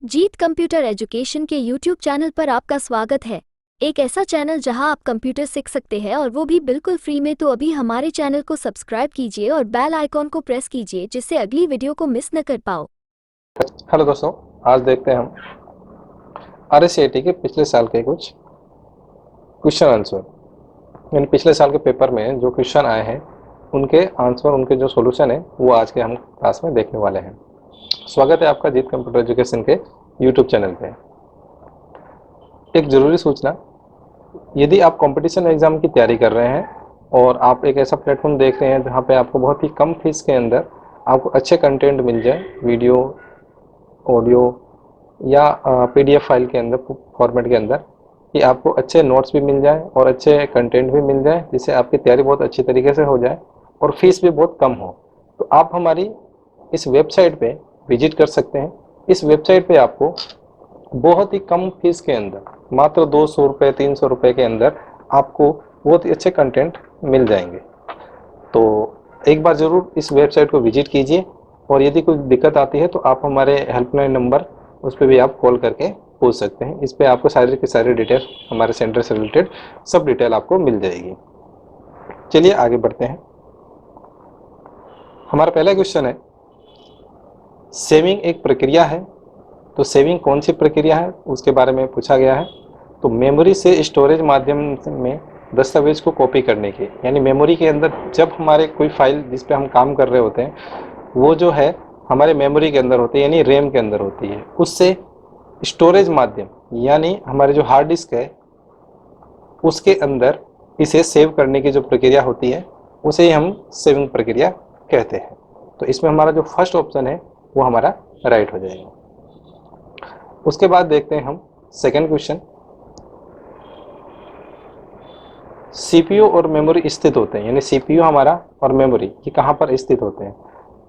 जीत computer education के YouTube channel पर आपका स्वागत है। एक ऐसा चैनल जहां आप कंप्यूटर सीख सकते हैं और वो भी बिल्कुल फ्री में। तो अभी हमारे चैनल को सब्सक्राइब कीजिए और बेल आइकॉन को प्रेस कीजिए जिससे अगली वीडियो को मिस न कर पाओ। हेलो दोस्तों, आज देखते हैं हम आरएससीआईटी के पिछले साल के कुछ क्वेश्चन आंसर। यानी पिछले साल के पेपर में जो क्वेश्चन आए हैं उनके आंसर, उनके जो सॉल्यूशन है वो आज के हम क्लास में देखने वाले हैं। स्वागत है आपका जीत कंप्यूटर एजुकेशन के यूट्यूब चैनल पे। एक ज़रूरी सूचना, यदि आप कंपटीशन एग्ज़ाम की तैयारी कर रहे हैं और आप एक ऐसा प्लेटफॉर्म देख रहे हैं जहाँ पे आपको बहुत ही कम फीस के अंदर आपको अच्छे कंटेंट मिल जाए, वीडियो, ऑडियो या पीडीएफ फाइल के अंदर, फॉर्मेट के अंदर, कि आपको अच्छे नोट्स भी मिल जाए और अच्छे कंटेंट भी मिल जाए जिससे आपकी तैयारी बहुत अच्छी तरीके से हो जाए और फीस भी बहुत कम हो, तो आप हमारी इस वेबसाइट पे विजिट कर सकते हैं। इस वेबसाइट पे आपको बहुत ही कम फीस के अंदर, मात्र 200 रुपये 300 रुपये के अंदर आपको बहुत ही अच्छे कंटेंट मिल जाएंगे। तो एक बार ज़रूर इस वेबसाइट को विजिट कीजिए और यदि कोई दिक्कत आती है तो आप हमारे हेल्पलाइन नंबर, उस पर भी आप कॉल करके पूछ सकते हैं। इस पर आपको सारी की सारी डिटेल, हमारे सेंटर से रिलेटेड सब डिटेल आपको मिल जाएगी। चलिए आगे बढ़ते हैं। हमारा पहला क्वेश्चन है, सेविंग एक प्रक्रिया है, तो सेविंग कौन सी प्रक्रिया है उसके बारे में पूछा गया है। तो मेमोरी से स्टोरेज माध्यम में दस्तावेज को कॉपी करने के, यानी मेमोरी के अंदर जब हमारे कोई फाइल जिस पे हम काम कर रहे होते हैं वो जो है हमारे मेमोरी के अंदर होती है, यानी रैम के अंदर होती है, उससे स्टोरेज माध्यम यानी हमारे जो हार्ड डिस्क है उसके अंदर इसे सेव करने की जो प्रक्रिया होती है उसे ही हम सेविंग प्रक्रिया कहते हैं। तो इसमें हमारा जो फर्स्ट ऑप्शन है वो हमारा राइट हो जाएगा। उसके बाद देखते हैं हम सेकेंड क्वेश्चन, सीपीयू और मेमोरी स्थित होते हैं, यानी सीपीयू हमारा और मेमोरी ये कहाँ पर स्थित होते हैं।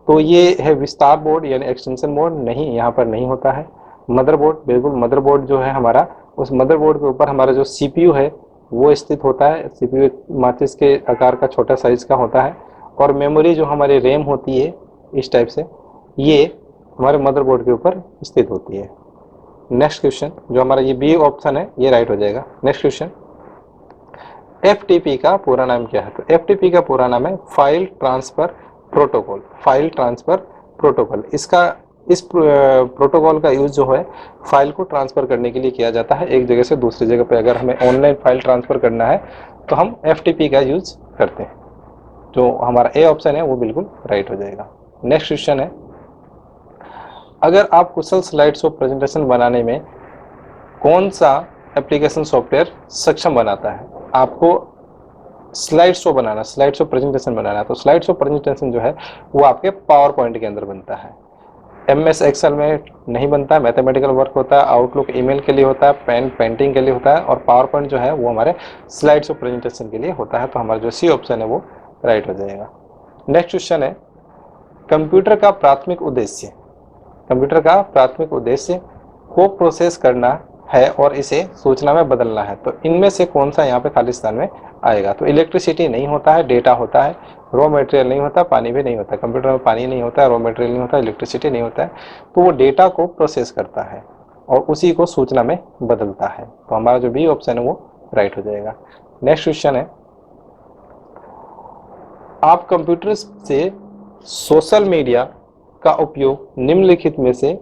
तो ये है विस्तार बोर्ड यानी एक्सटेंशन बोर्ड, नहीं यहाँ पर नहीं होता है। मदरबोर्ड, बिल्कुल मदरबोर्ड जो है हमारा, उस मदरबोर्ड के ऊपर हमारा जो सीपीयू है वो स्थित होता है। सीपीयू माचिस के आकार का छोटा साइज का होता है और मेमोरी जो हमारी रैम होती है इस टाइप से, ये हमारे मदरबोर्ड के ऊपर स्थित होती है। नेक्स्ट क्वेश्चन, जो हमारा ये बी ऑप्शन है ये राइट हो जाएगा। नेक्स्ट क्वेश्चन, एफटीपी का पूरा नाम क्या है। तो एफटीपी का पूरा नाम है file transfer protocol. File transfer protocol, इसका इस प्रोटोकॉल का यूज जो है फाइल को ट्रांसफर करने के लिए किया जाता है एक जगह से दूसरी जगह पे। अगर हमें ऑनलाइन फाइल ट्रांसफर करना है तो हम एफटीपी का यूज करते हैं। जो हमारा ए ऑप्शन है वो बिल्कुल राइट हो जाएगा। नेक्स्ट क्वेश्चन है, अगर आप कुशल स्लाइड शो प्रेजेंटेशन बनाने में कौन सा एप्लीकेशन सॉफ्टवेयर सक्षम बनाता है। आपको स्लाइड शो बनाना, स्लाइड शो प्रेजेंटेशन बनाना, तो स्लाइड शो प्रेजेंटेशन जो है वो आपके पावर पॉइंट के अंदर बनता है। एमएस एक्सेल में नहीं बनता है, मैथमेटिकल वर्क होता है, आउटलुक ईमेल के लिए होता है, पेंटिंग के लिए होता है, और पावर पॉइंट जो है वो हमारे स्लाइड शो प्रेजेंटेशन के लिए होता है। तो हमारा जो सी ऑप्शन है वो राइट हो जाएगा। नेक्स्ट क्वेश्चन है, कंप्यूटर का प्राथमिक उद्देश्य। कंप्यूटर का प्राथमिक उद्देश्य को प्रोसेस करना है और इसे सूचना में बदलना है। तो इनमें से कौन सा यहाँ पे खालिस्तान में आएगा। तो इलेक्ट्रिसिटी नहीं होता है, डेटा होता है, रॉ मटेरियल नहीं होता, पानी भी नहीं होता। कंप्यूटर में पानी नहीं होता है, रॉ मटेरियल नहीं होता, इलेक्ट्रिसिटी नहीं होता है। तो वो डेटा को प्रोसेस करता है और उसी को सूचना में बदलता है। तो हमारा जो बी ऑप्शन है वो राइट हो जाएगा। नेक्स्ट क्वेश्चन है, आप कंप्यूटर से सोशल मीडिया का उपयोग निम्नलिखित में से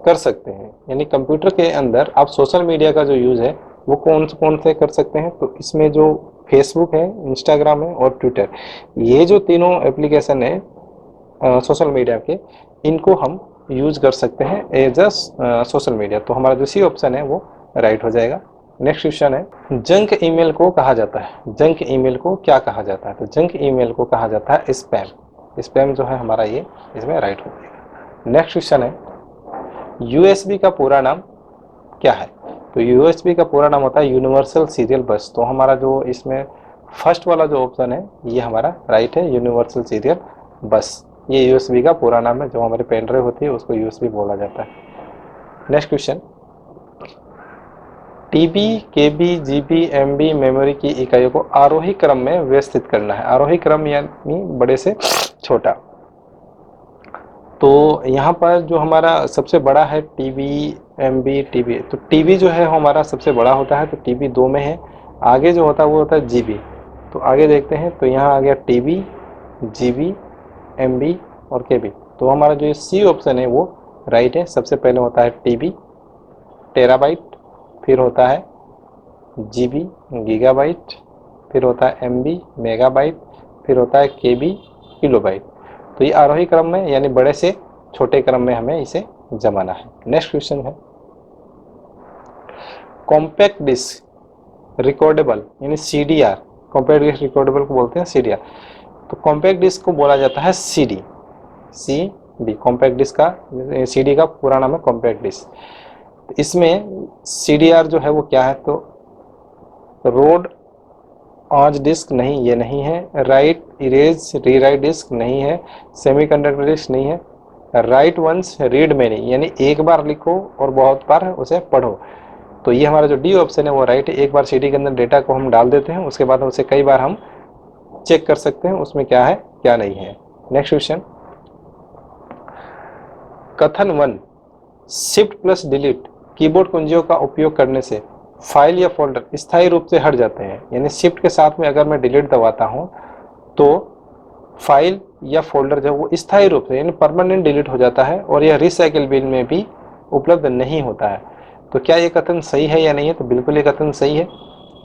कर सकते हैं। यानी कंप्यूटर के अंदर आप सोशल मीडिया का जो यूज़ है वो कौन से कर सकते हैं। तो इसमें जो फेसबुक है, इंस्टाग्राम है और ट्विटर, ये जो तीनों एप्लीकेशन है सोशल मीडिया के, इनको हम यूज कर सकते हैं एज अ सोशल मीडिया। तो हमारा जो सी ऑप्शन है वो राइट हो जाएगा। नेक्स्ट क्वेश्चन है, जंक ईमेल को कहा जाता है। जंक ईमेल को क्या कहा जाता है। तो जंक ईमेल को कहा जाता है स्पैम। स्पैम जो है हमारा ये इसमें राइट हो जाएगा। नेक्स्ट क्वेश्चन है, यूएसबी का पूरा नाम क्या है। तो यूएसबी का पूरा नाम होता है यूनिवर्सल सीरियल बस। तो हमारा जो इसमें फर्स्ट वाला जो ऑप्शन है ये हमारा राइट है, यूनिवर्सल सीरियल बस। ये यूएसबी का पूरा नाम है, जो हमारी पेन ड्राइव होती है उसको यूएसबी बोला जाता है। नेक्स्ट क्वेश्चन, टीबी, केबी, जीबी, एमबी मेमोरी की इकाइयों को आरोही क्रम में व्यवस्थित करना है। आरोही क्रम यानी बड़े से छोटा। तो यहाँ पर जो हमारा सबसे बड़ा है टीबी, एमबी, टीबी, तो टीबी जो है हमारा सबसे बड़ा होता है, तो टीबी 2 में है। आगे जो होता है वो होता है जीबी। तो आगे देखते हैं, तो यहाँ आ गया टीबी, जीबी, एमबी और केबी। तो हमारा जो सी ऑप्शन है वो राइट है। सबसे पहले होता है टीबी, टेराबाइट, फिर होता है जीबी, गीगाबाइट, फिर होता है एमबी, मेगाबाइट, फिर होता है केबी, किलोबाइट। तो ये आरोही क्रम में यानी बड़े से छोटे क्रम में हमें इसे जमाना है। नेक्स्ट क्वेश्चन है, कॉम्पैक्ट डिस्क रिकॉर्डेबल यानी सीडीआर, कॉम्पैक्ट डिस्क रिकॉर्डेबल को बोलते हैं सीडीआर। तो कॉम्पैक्ट डिस्क को बोला जाता है सीडी, सीडी कॉम्पैक्ट डिस्क का, सीडी का पूरा नाम है कॉम्पैक्ट डिस्क। इसमें सीडीआर जो है वो क्या है, तो रोड ऑज डिस्क नहीं, ये नहीं है। राइट इरेज रीराइट डिस्क नहीं है। सेमीकंडक्टर डिस्क नहीं है। राइट वंस रीड मैनी यानी एक बार लिखो और बहुत बार उसे पढ़ो। तो ये हमारा जो डी ऑप्शन है वो राइट है। एक बार सीडी के अंदर डेटा को हम डाल देते हैं, उसके बाद उसे कई बार हम चेक कर सकते हैं उसमें क्या है क्या नहीं है। नेक्स्ट क्वेश्चन, कथन 1, शिफ्ट प्लस डिलीट कीबोर्ड कुंजियों का उपयोग करने से फाइल या फोल्डर स्थायी रूप से हट जाते हैं। यानी शिफ्ट के साथ में अगर मैं डिलीट दबाता हूं तो फाइल या फोल्डर जो वो स्थायी रूप से यानी परमानेंट डिलीट हो जाता है और यह रिसाइकिल बिन में भी उपलब्ध नहीं होता है। तो क्या ये कथन सही है या नहीं है, तो बिल्कुल ये कथन सही है।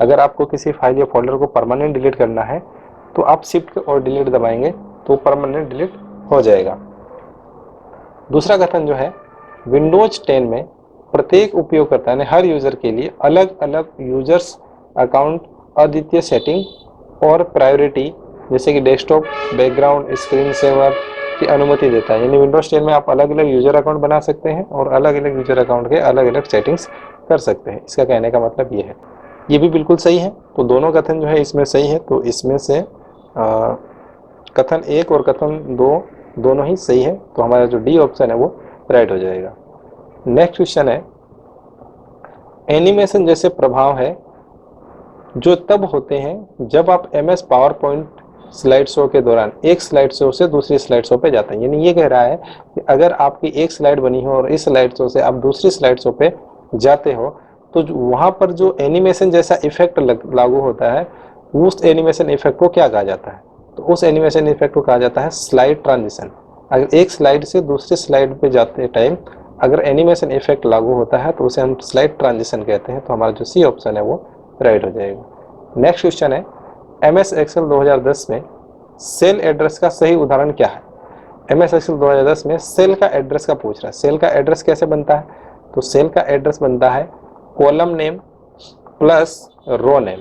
अगर आपको किसी फाइल या फोल्डर को परमानेंट डिलीट करना है तो आप शिफ्ट और डिलीट दबाएंगे तो परमानेंट डिलीट हो जाएगा। दूसरा कथन जो है, विंडोज 10 में प्रत्येक उपयोगकर्ता ने हर यूजर के लिए अलग अलग यूजर्स अकाउंट, अद्वितीय सेटिंग और प्रायोरिटी जैसे कि डेस्कटॉप, बैकग्राउंड, स्क्रीन सेवर की अनुमति देता है। यानी विंडोज 10 में आप अलग अलग यूजर अकाउंट बना सकते हैं और अलग अलग यूजर अकाउंट के अलग अलग सेटिंग्स कर सकते हैं। इसका कहने का मतलब ये है। ये भी बिल्कुल सही है। तो दोनों कथन जो है इसमें सही है। तो इसमें से कथन 1 और कथन 2 दोनों ही सही है। तो हमारा जो डी ऑप्शन है वो राइट हो जाएगा। नेक्स्ट क्वेश्चन है, एनिमेशन जैसे प्रभाव है जो तब होते हैं जब आप MS power point slide show के दौरान एक स्लाइड शो से दूसरी स्लाइड शो पे जाते हैं। यानी ये कह रहा है कि अगर आपकी एक स्लाइड बनी हो और इस स्लाइड शो से आप दूसरी स्लाइड शो पे जाते हो तो वहां पर जो एनिमेशन जैसा इफेक्ट लागू होता है उस एनिमेशन इफेक्ट को क्या कहा जाता है, तो उस एनिमेशन इफेक्ट को कहा जाता है स्लाइड ट्रांजिशन। अगर एक स्लाइड से दूसरी स्लाइड पे जाते टाइम अगर एनिमेशन इफेक्ट लागू होता है तो उसे हम स्लाइड ट्रांजिशन कहते हैं। तो हमारा जो सी ऑप्शन है वो राइट हो जाएगा। नेक्स्ट क्वेश्चन है, MS एक्सेल 2010 में सेल एड्रेस का सही उदाहरण क्या है। MS एक्सेल 2010 में सेल का एड्रेस का पूछ रहा है। सेल का एड्रेस कैसे बनता है, तो सेल का एड्रेस बनता है कॉलम नेम प्लस रो नेम।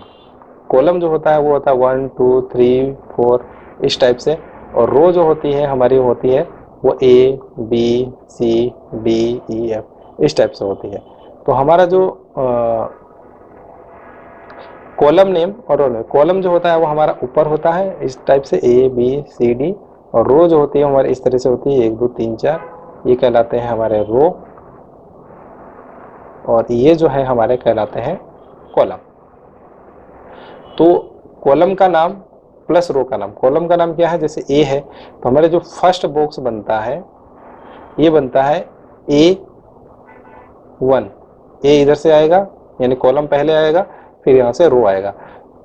कॉलम जो होता है वो होता है 1 2 3 4 इस टाइप से, और रो जो होती है हमारी होती है वो A B C D E F इस टाइप से होती है। तो हमारा जो कॉलम नेम और रो नेम, कॉलम जो होता है वो हमारा ऊपर होता है इस टाइप से A B C D, और रो जो होती है हमारी इस तरह से होती है 1 2 3 4, ये कहलाते हैं हमारे रो, और ये जो है हमारे कहलाते हैं कॉलम। तो कॉलम का नाम प्लस रो का नाम, कॉलम का नाम क्या है, जैसे A है तो हमारे जो फर्स्ट बॉक्स बनता है ये बनता है A1, A इधर से आएगा यानी कॉलम पहले आएगा फिर यहाँ से रो आएगा।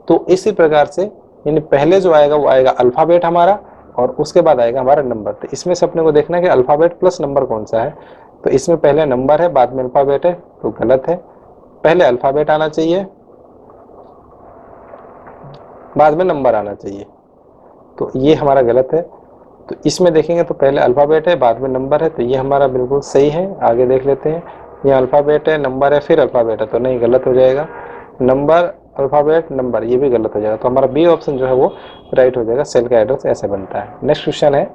तो इसी प्रकार से यानी पहले जो आएगा वो आएगा अल्फाबेट हमारा और उसके बाद आएगा हमारा नंबर। तो इसमें से अपने को देखना है कि अल्फाबेट प्लस नंबर कौन सा है। तो इसमें पहले नंबर है बाद में अल्फाबेट है, तो गलत है। पहले अल्फाबेट आना चाहिए बाद में नंबर आना चाहिए, तो ये हमारा गलत है। तो इसमें देखेंगे तो पहले अल्फाबेट है बाद में नंबर है, तो ये हमारा बिल्कुल सही है। आगे देख लेते हैं, यहाँ अल्फाबेट है नंबर है फिर अल्फाबेट है, तो नहीं गलत हो जाएगा। नंबर अल्फाबेट नंबर ये भी गलत हो जाएगा। तो हमारा बी ऑप्शन जो है वो राइट हो जाएगा। सेल का एड्रेस ऐसे बनता है। नेक्स्ट क्वेश्चन है,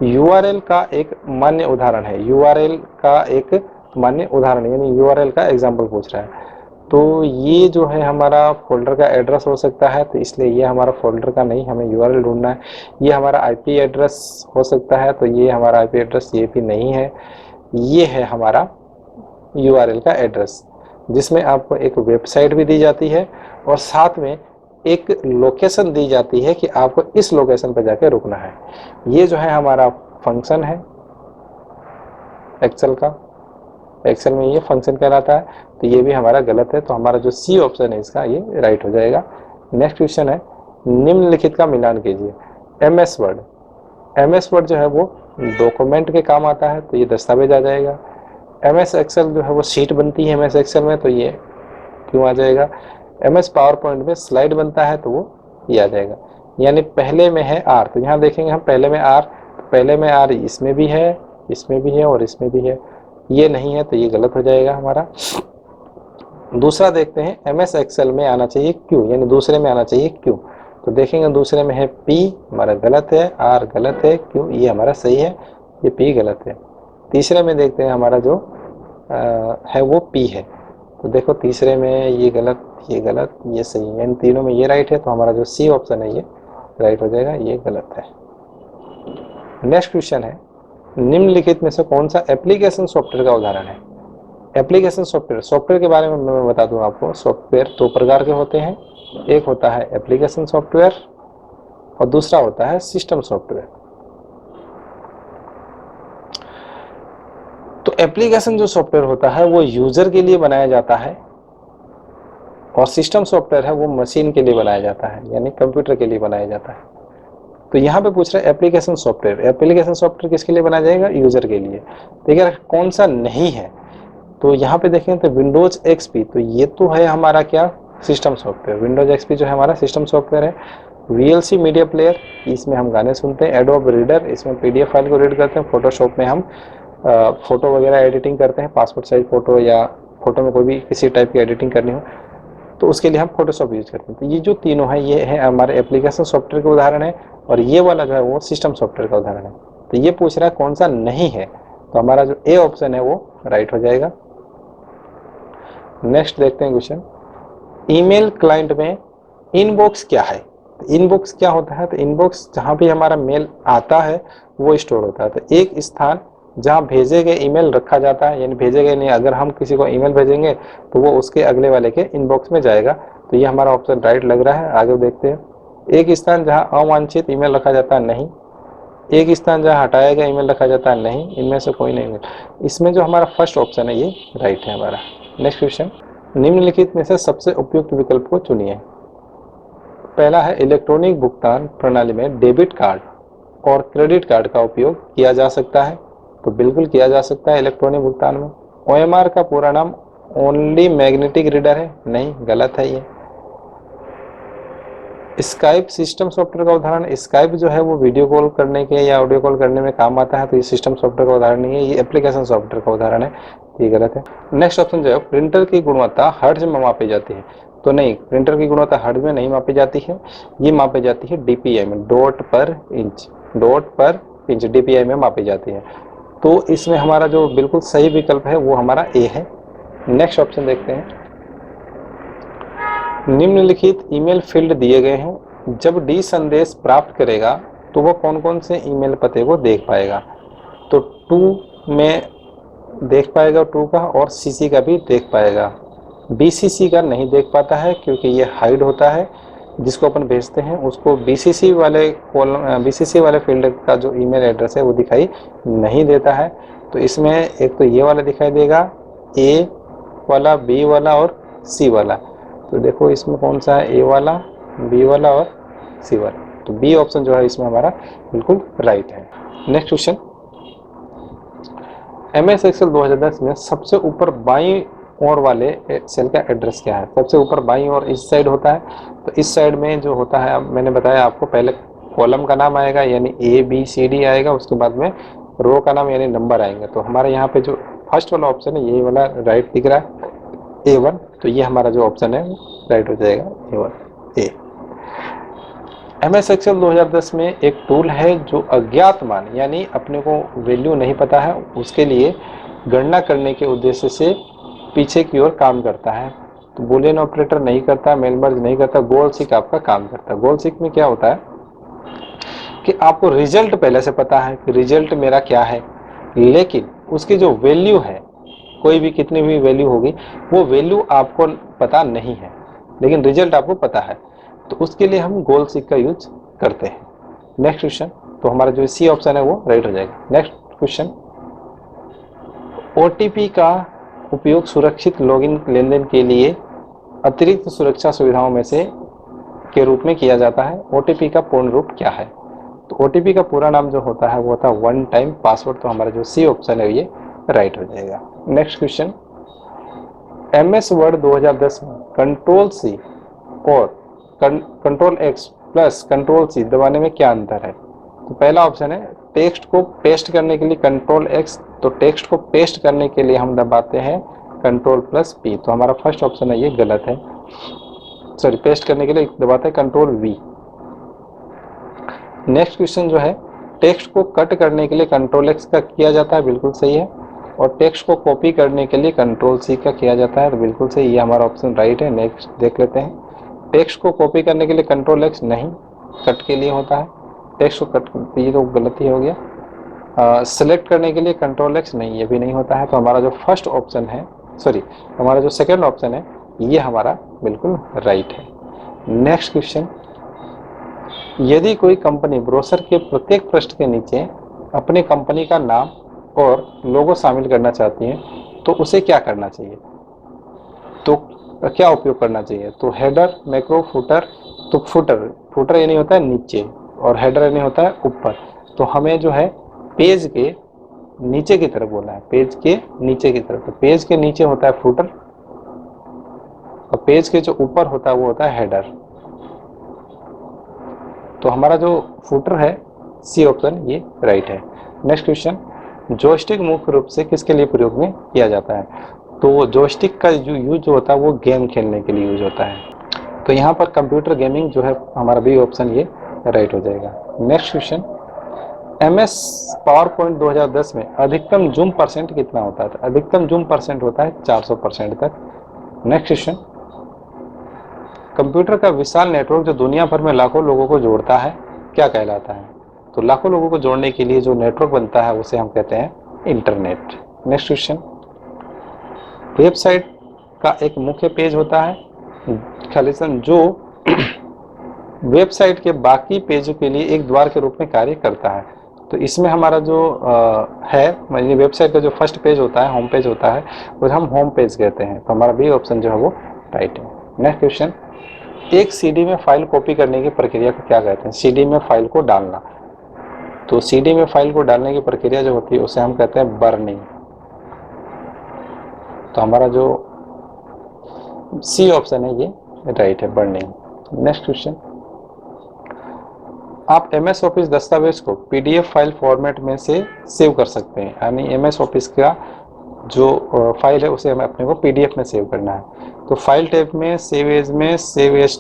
URL का एक मान्य उदाहरण है। URL का एक मान्य उदाहरण यानी URL का एग्जाम्पल पूछ रहा है। तो ये जो है हमारा फोल्डर का एड्रेस हो सकता है, तो इसलिए ये हमारा फोल्डर का नहीं, हमें URL ढूंढना है। ये हमारा IP एड्रेस हो सकता है, तो ये हमारा IP एड्रेस ये भी नहीं है। ये है हमारा URL का एड्रेस जिसमें आपको एक वेबसाइट भी दी जाती है और साथ में एक लोकेशन दी जाती है कि आपको इस लोकेशन पर जाके रुकना है। ये जो है हमारा फंक्शन है एक्सेल का, एक्सेल में ये फंक्शन कहलाता है, तो ये भी हमारा गलत है। तो हमारा जो सी ऑप्शन है इसका ये राइट हो जाएगा। नेक्स्ट क्वेश्चन है, निम्नलिखित का मिलान कीजिए। एमएस वर्ड, एमएस वर्ड जो है वो डॉक्यूमेंट के काम आता है, तो ये दस्तावेज आ जाएगा। एमएस एक्सेल जो है वो शीट बनती है एमएस एक्सेल में, तो ये क्यों आ जाएगा। एमएस पावर पॉइंट में स्लाइड बनता है, तो वो ये आ जाएगा। यानी पहले में है आर, तो यहाँ देखेंगे हम पहले में आर, पहले में आर इसमें भी है, इसमें भी है और इसमें भी है, ये नहीं है, तो ये गलत हो जाएगा हमारा। दूसरा देखते हैं, एमएस एक्सेल में आना चाहिए क्यू, यानी दूसरे में आना चाहिए क्यू, तो देखेंगे दूसरे में है पी, हमारा गलत है, आर गलत है, क्यू ये हमारा सही है, ये पी गलत है। तीसरे में देखते हैं हमारा जो है वो पी है, तो देखो तीसरे में ये गलत, ये गलत, ये सही है, इन तीनों में ये राइट है, तो हमारा जो सी ऑप्शन है ये राइट हो जाएगा, ये गलत है। नेक्स्ट क्वेश्चन है, निम्नलिखित में से कौन सा एप्लीकेशन सॉफ्टवेयर का उदाहरण है। एप्लीकेशन सॉफ्टवेयर, सॉफ्टवेयर के बारे में मैं बता दूं आपको, सॉफ्टवेयर दो प्रकार के होते हैं, एक होता है एप्लीकेशन सॉफ्टवेयर और दूसरा होता है सिस्टम सॉफ्टवेयर। तो एप्लीकेशन जो सॉफ्टवेयर होता है वो यूजर के लिए बनाया जाता है और सिस्टम सॉफ्टवेयर है वो मशीन के लिए बनाया जाता है, यानी कंप्यूटर के लिए बनाया जाता है। तो यहाँ पे पूछ रहा है एप्लीकेशन सॉफ्टवेयर, एप्लीकेशन सॉफ्टवेयर किसके लिए बनाया जाएगा, यूजर के लिए। तो अगर कौन सा नहीं है, तो यहाँ पे देखें तो विंडोज एक्सपी, तो ये तो है हमारा क्या, सिस्टम सॉफ्टवेयर। विंडोज एक्सपी जो है हमारा सिस्टम सॉफ्टवेयर है। वीएलसी मीडिया प्लेयर, इसमें हम गाने सुनते हैं। एडोब रीडर, इसमें पीडीएफ फाइल को रीड करते हैं। फोटोशॉप में हम फोटो वगैरह एडिटिंग करते हैं, पासपोर्ट साइज फोटो या फोटो में कोई भी किसी टाइप की एडिटिंग करनी हो तो उसके लिए हम फोटोशॉप यूज करते हैं। तो ये जो तीनों है ये है हमारे एप्लीकेशन सॉफ्टवेयर के उदाहरण है और ये वाला जो है वो सिस्टम सॉफ्टवेयर का उदाहरण है। तो ये पूछ रहा है कौन सा नहीं है, तो हमारा जो ए ऑप्शन है वो राइट हो जाएगा। नेक्स्ट देखते हैं क्वेश्चन, ईमेल क्लाइंट में इनबॉक्स क्या है। इनबॉक्स क्या होता है, तो इनबॉक्स जहाँ भी हमारा मेल आता है वो स्टोर होता है। तो एक स्थान जहाँ भेजे गए ईमेल रखा जाता है, यानी भेजे गए नहीं, अगर हम किसी को ईमेल भेजेंगे तो वो उसके अगले वाले के इनबॉक्स में जाएगा। तो ये हमारा ऑप्शन राइट लग रहा है। आगे देखते हैं, एक स्थान जहाँ अवांछित ईमेल रखा जाता है, नहीं। एक स्थान जहाँ हटाया गया ईमेल रखा जाता है, नहीं। इनमें से कोई नहीं। इसमें जो हमारा फर्स्ट ऑप्शन है ये राइट है हमारा। नेक्स्ट क्वेश्चन, निम्नलिखित में से सबसे उपयुक्त विकल्प को चुनिए। पहला है, इलेक्ट्रॉनिक भुगतान प्रणाली में डेबिट कार्ड और क्रेडिट कार्ड का उपयोग किया जा सकता है। तो बिल्कुल किया जा सकता है इलेक्ट्रॉनिक भुगतान में। ओएमआर का पूरा नाम ओनली मैग्नेटिक रीडर है, नहीं, गलत है ये। स्काइप सिस्टम सॉफ्टवेयर का उदाहरण, स्काइप जो है वो वीडियो कॉल करने के या ऑडियो कॉल करने में काम आता है, तो ये सिस्टम सॉफ्टवेयर का उदाहरण नहीं है, ये एप्लीकेशन सॉफ्टवेयर का उदाहरण है, ये गलत है। नेक्स्ट ऑप्शन जो है, प्रिंटर की गुणवत्ता हर्ट्ज में मापी जाती है। तो नहीं, प्रिंटर की गुणवत्ता हर्ट्ज में नहीं मापी जाती है, ये मापी जाती है डीपीआई में, डॉट पर इंच डीपीआई में मापी जाती है। तो इसमें हमारा जो बिल्कुल सही विकल्प है वो हमारा ए है। नेक्स्ट ऑप्शन देखते हैं, निम्नलिखित ईमेल फील्ड दिए गए हैं, जब डी संदेश प्राप्त करेगा तो वो कौन कौन से ईमेल पते को देख पाएगा। तो 2 में देख पाएगा 2 का, और सीसी का भी देख पाएगा। बीसीसी का नहीं देख पाता है क्योंकि ये हाइड होता है, जिसको अपन भेजते हैं उसको बीसीसी वाले फील्ड का जो ईमेल एड्रेस है वो दिखाई नहीं देता है। तो इसमें एक तो ये वाला दिखाई देगा, ए वाला, बी वाला और सी वाला। तो देखो इसमें कौन सा है, ए वाला, बी वाला और सी वाला। तो बी ऑप्शन जो है इसमें हमारा बिल्कुल राइट है। नेक्स्ट क्वेश्चन, एमएस एक्सेल 2010 में सबसे ऊपर बाईं ओर वाले सेल का एड्रेस क्या है। सबसे ऊपर बाईं ओर इस साइड होता है, तो इस साइड में जो होता है, अब मैंने बताया आपको, पहले कॉलम का नाम आएगा यानी ए बी सी डी आएगा, उसके बाद में रो का नाम यानी नंबर आएंगे। तो हमारे यहाँ पे जो फर्स्ट वाला ऑप्शन है ये वाला राइट दिख रहा है, A1, तो ये हमारा जो ऑप्शन है राइट हो जाएगा, A1 ए। एमएस एक्सेल 2010 में एक टूल है जो अज्ञात मान यानी अपने को वैल्यू नहीं पता है उसके लिए गणना करने के उद्देश्य से पीछे की ओर काम करता है। तो बूलियन ऑपरेटर नहीं करता, मेल मर्ज नहीं करता, गोल सीक आपका काम करता है। गोल सीक में क्या होता है कि आपको रिजल्ट पहले से पता है कि रिजल्ट मेरा क्या है, लेकिन उसकी जो वैल्यू है, कोई भी कितनी भी वैल्यू होगी, वो वैल्यू आपको पता नहीं है, लेकिन रिजल्ट आपको पता है। तो उसके लिए हम गोल सीक का यूज करते हैं। नेक्स्ट क्वेश्चन, तो हमारा जो सी ऑप्शन है वो राइट हो जाएगा। नेक्स्ट क्वेश्चन, ओटीपी का उपयोग सुरक्षित लॉगिन लेनदेन के लिए अतिरिक्त सुरक्षा सुविधाओं में से के रूप में किया जाता है। ओटीपी का पूर्ण रूप क्या है? तो ओटीपी का पूरा नाम जो होता है वो होता है वन टाइम पासवर्ड। तो हमारा जो सी ऑप्शन है ये राइट हो जाएगा। नेक्स्ट क्वेश्चन, MS वर्ड 2010 में कंट्रोल सी और control X plus control C दबाने में क्या अंतर है? तो पहला ऑप्शन है टेक्स्ट को पेस्ट करने के लिए कंट्रोल एक्स, तो टेक्स्ट को पेस्ट करने के लिए हम दबाते हैं कंट्रोल प्लस पी। तो हमारा फर्स्ट ऑप्शन है ये गलत है, सॉरी पेस्ट करने के लिए दबाते हैं कंट्रोल वी। नेक्स्ट क्वेश्चन जो है, टेक्स्ट को कट करने के लिए कंट्रोल एक्स का किया जाता है, बिल्कुल सही है। और टेक्स्ट को कॉपी करने के लिए कंट्रोल सी का किया जाता है, तो बिल्कुल सही, ये हमारा ऑप्शन राइट है। नेक्स्ट देख लेते हैं, टेक्स्ट को कॉपी करने के लिए कंट्रोल एक्स नहीं, कट के लिए होता है। टेक्स्ट को कट, ये तो गलती हो गया। सेलेक्ट करने के लिए कंट्रोल एक्स नहीं, ये भी नहीं होता है। तो हमारा जो फर्स्ट ऑप्शन है, सॉरी हमारा जो सेकेंड ऑप्शन है ये हमारा बिल्कुल राइट है। नेक्स्ट क्वेश्चन, यदि कोई कंपनी ब्रोशर के प्रत्येक पृष्ठ के नीचे अपनी कंपनी का नाम और लोगो शामिल करना चाहती है तो उसे क्या करना चाहिए? तो क्या उपयोग करना चाहिए? तो हेडर, मैक्रो, फुटर। तो फुटर यानी होता है नीचे और हेडर यानी होता है ऊपर। तो हमें जो है पेज के नीचे की तरफ बोलना है, पेज के नीचे की तरफ। तो पेज के नीचे होता है फुटर और पेज के जो ऊपर होता है वो होता है हेडर। तो हमारा जो फुटर है सी ऑप्शन ये राइट है। नेक्स्ट क्वेश्चन, जॉयस्टिक मुख्य रूप से किसके लिए प्रयोग में किया जाता है? तो जॉयस्टिक का जो यूज होता है वो गेम खेलने के लिए यूज होता है। तो यहाँ पर कंप्यूटर गेमिंग जो है हमारा बी ऑप्शन ये राइट हो जाएगा। नेक्स्ट क्वेश्चन, MS पावरपॉइंट 2010 में अधिकतम जूम परसेंट कितना होता है? अधिकतम जूम परसेंट होता है 400% तक। नेक्स्ट क्वेश्चन, कंप्यूटर का विशाल नेटवर्क जो दुनिया भर में लाखों लोगों को जोड़ता है क्या कहलाता है? तो लाखों लोगों को जोड़ने के लिए जो नेटवर्क बनता है उसे हम कहते हैं इंटरनेट। नेक्स्ट क्वेश्चन, वेबसाइट का एक मुख्य पेज होता है खालिसन जो वेबसाइट के बाकी पेजों के लिए एक द्वार के रूप में कार्य करता है। तो इसमें हमारा जो है वेबसाइट का जो फर्स्ट पेज होता है, होम पेज होता है, वो हम होम पेज कहते हैं। तो हमारा बी ऑप्शन जो है वो राइट है। नेक्स्ट क्वेश्चन, एक सीडी में फाइल कॉपी करने की प्रक्रिया को क्या कहते हैं? सीडी में फाइल को डालना। तो सीडी में फाइल को डालने की प्रक्रिया जो होती है उसे हम कहते हैं बर्निंग। तो हमारा जो सी ऑप्शन है ये राइट है, बर्निंग। नेक्स्ट क्वेश्चन, आप MS ऑफिस दस्तावेज को PDF फाइल फॉर्मेट में से सेव कर सकते हैं, यानी MS ऑफिस का जो फाइल है उसे हमें अपने को PDF में सेव करना है। तो फाइल टाइप में सेव एज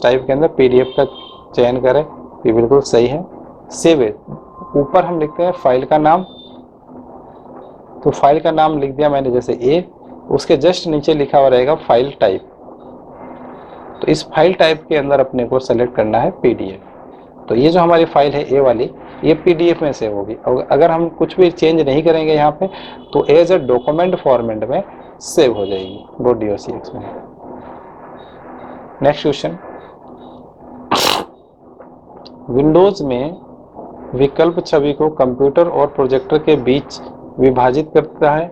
टाइप के अंदर PDF का चयन करें, ये बिल्कुल सही है। सेव एज, ऊपर हम लिखते हैं फाइल का नाम, तो फाइल का नाम लिख दिया मैंने जैसे A, उसके जस्ट नीचे लिखा हुआ रहेगा फाइल टाइप। तो इस फाइल टाइप के अंदर अपने को सेलेक्ट करना है PDF। तो ये जो हमारी फाइल है A वाली, ये PDF में सेव होगी। और अगर हम कुछ भी चेंज नहीं करेंगे यहाँ पे तो एज अ डॉक्यूमेंट फॉर्मेट में सेव हो जाएगी .docx में। नेक्स्ट क्वेश्चन, विंडोज में विकल्प छवि को कंप्यूटर और प्रोजेक्टर के बीच विभाजित करता है।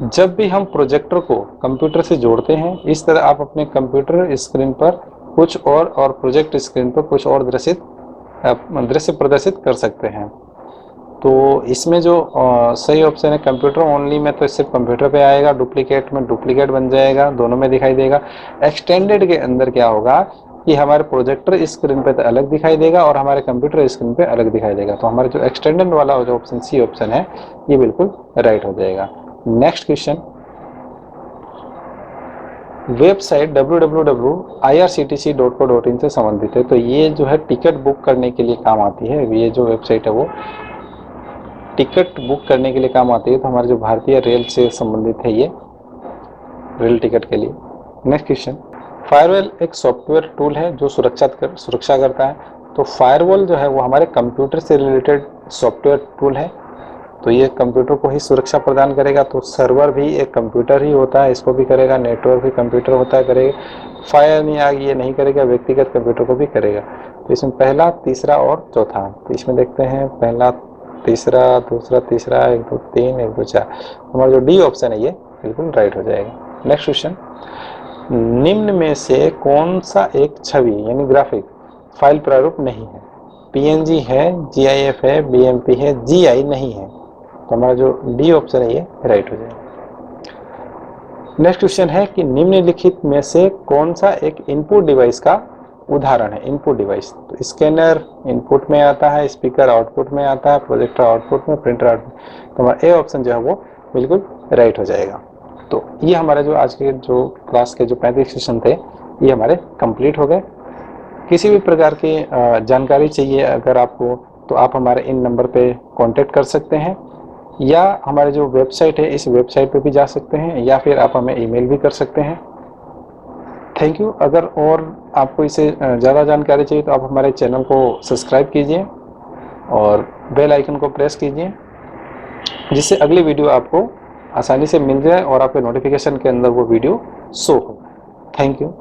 जब भी हम प्रोजेक्टर को कंप्यूटर से जोड़ते हैं इस तरह आप अपने कंप्यूटर स्क्रीन पर कुछ और प्रोजेक्ट स्क्रीन पर कुछ और दृश्य प्रदर्शित कर सकते हैं। तो इसमें जो सही ऑप्शन है कंप्यूटर ओनली में, तो सिर्फ कंप्यूटर पे आएगा। डुप्लीकेट में डुप्लीकेट बन जाएगा, दोनों में दिखाई देगा। एक्सटेंडेड के अंदर क्या होगा कि हमारे प्रोजेक्टर स्क्रीन पे तो अलग दिखाई देगा और हमारे कंप्यूटर स्क्रीन पे अलग दिखाई देगा। तो हमारे जो एक्सटेंडेड वाला जो ऑप्शन सी ऑप्शन है ये बिल्कुल राइट हो जाएगा। नेक्स्ट क्वेश्चन, वेबसाइट www.irctc.co.in से संबंधित है। तो ये जो है टिकट बुक करने के लिए काम आती है। ये जो वेबसाइट है वो टिकट बुक करने के लिए काम आती है। तो हमारे जो भारतीय रेल से संबंधित है ये रेल टिकट के लिए। नेक्स्ट क्वेश्चन, फायरवॉल एक सॉफ्टवेयर टूल है जो सुरक्षा करता है। तो फायरवॉल जो है वो हमारे कंप्यूटर से रिलेटेड सॉफ्टवेयर टूल है। तो ये कंप्यूटर को ही सुरक्षा प्रदान करेगा। तो सर्वर भी एक कंप्यूटर ही होता है, इसको भी करेगा। नेटवर्क भी कंप्यूटर होता है, करेगा। फायर नहीं आ गई, ये नहीं करेगा, व्यक्तिगत कंप्यूटर को भी करेगा। तो इसमें पहला, तीसरा और चौथा, तो इसमें देखते हैं पहला, तीसरा, दूसरा, तीसरा, 1 2 3, 1 2 4, हमारा जो डी ऑप्शन है ये बिल्कुल राइट हो जाएगा। नेक्स्ट क्वेश्चन, निम्न में से कौन सा एक छवि यानी ग्राफिक फाइल प्रारूप नहीं है? पीएनजी है, जीआईएफ है, बीएमपी है, जीआई नहीं है। तो हमारा जो डी ऑप्शन है ये राइट हो जाएगा। नेक्स्ट क्वेश्चन है कि निम्नलिखित में से कौन सा एक इनपुट डिवाइस का उदाहरण है? इनपुट डिवाइस, तो स्कैनर इनपुट में आता है, स्पीकर आउटपुट में आता है, प्रोजेक्टर आउटपुट में, प्रिंटर आउटपुट, तो हमारा ए ऑप्शन जो है वो बिल्कुल राइट हो जाएगा। तो ये हमारा जो आज के जो क्लास के जो 35 क्वेश्चन थे ये हमारे कंप्लीट हो गए। किसी भी प्रकार की जानकारी चाहिए अगर आपको, तो आप हमारे इन नंबर पे कांटेक्ट कर सकते हैं, या हमारे जो वेबसाइट है इस वेबसाइट पे भी जा सकते हैं, या फिर आप हमें ईमेल भी कर सकते हैं। Thank you. अगर और आपको इससे ज़्यादा जानकारी चाहिए तो आप हमारे चैनल को सब्सक्राइब कीजिए और बेल आइकन को प्रेस कीजिए, जिससे अगली वीडियो आपको आसानी से मिल जाए और आपके नोटिफिकेशन के अंदर वो वीडियो शो हो। Thank you.